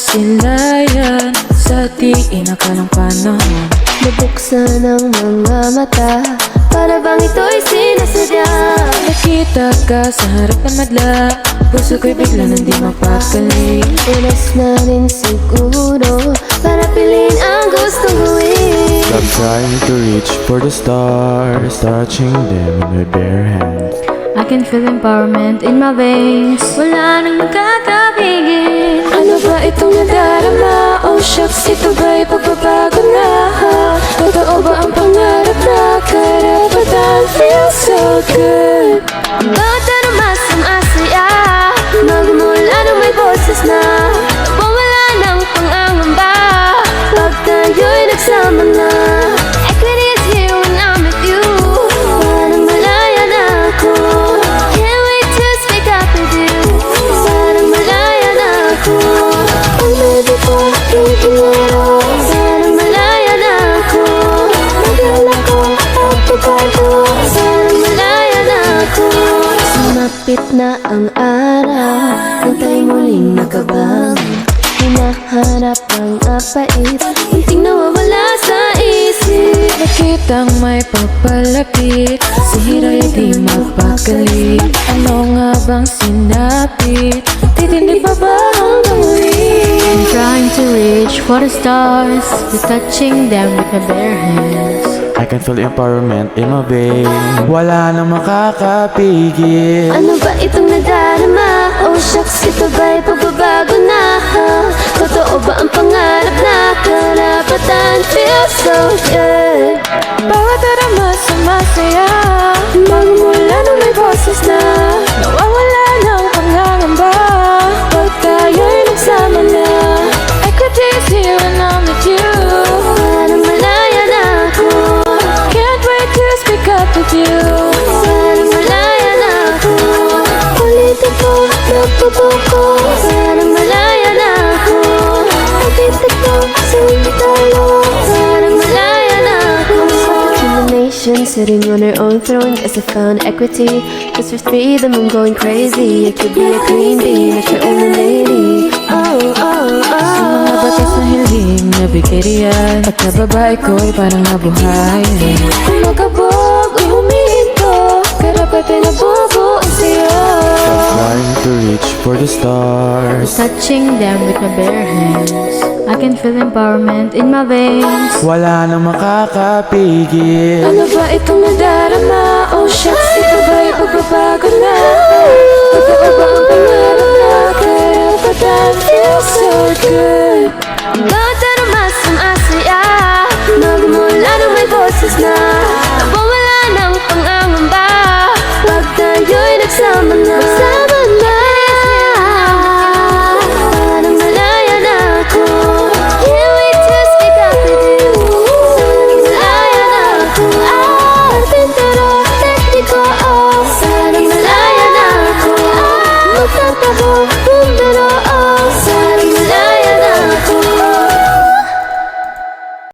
silayan sa di inakalang panahon. Nabuksan ang mga mata, para bang ito'y sinasadya. Nakita ka sa harapan madla, puso ko'y bigla nang di mapakali. Oras na rin siguro para piliin ang gustong gawin. I'm trying to reach for the stars, touching them in my bare hands. I can feel empowerment in my veins. Wala nang makakapigil. Ano ba itong nadarama? Oh shucks, ito ba'y pagbabago na? Totoo ba ang pangarap na karapatan? Feels so good. Bawat aroma sumasaya, magmula nung may boses na wala ng pangangamba. Pag tayo'y nagsama na, equity is here when I'm with you. Parang malaya na ako, can't wait to speak up with you. Parang malaya na ako, ang ready for yung dinero. Parang malaya na ako, magala ko at pagbago. Parang malaya na ako. Sumapit na ang araw, hintay muling nakabang. Hinahanap ang apait, munting nawawala sa isip. Nakitang may papalapit, si Hiro'y di mapakali. Ano nga bang sinapit? Titindi pa ba hanggang huli? I'm trying to reach for the stars, just touching them with my bare hands. I can feel empowerment in my veins. Wala nang makakapigil. Ano ba itong nadarama? Oh shucks, ito ba'y pagbabago na? Totoo ba ang pangarap na karapatan? Feels so good. Bawat arama sumasaya, magmula nung may boses na nawawala ng pangangamba. Pag tayo'y nagsama na, equity is here when I'm with you. Parang malaya na ako, Can't wait to speak up with you. parang malaya na ako. Ulitin ko, nagpupuko. Parang malaya na ako, natitig ko sa talo. Parang malaya na ako. The nation sitting on her own throne, guess I found equity. Cause for three, them I'm going crazy. I could be a queen bee, not your only lady. Oh, oh, Sa oh. mga batas na hiling na bigiriyan, pagka babae ko'y parang nabuhayan. Kung magkabog, uy huminto, karapatan na bubuo sa'yo. I'm trying to reach for the stars. Touching them with my bare hands. I can feel empowerment in my veins. Wala nang makakapigil. Ano ba itong nadarama? Oh shucks, ito ba'y pagbabago na? Totoo ba ang pangarap na karapatan? Feels so good.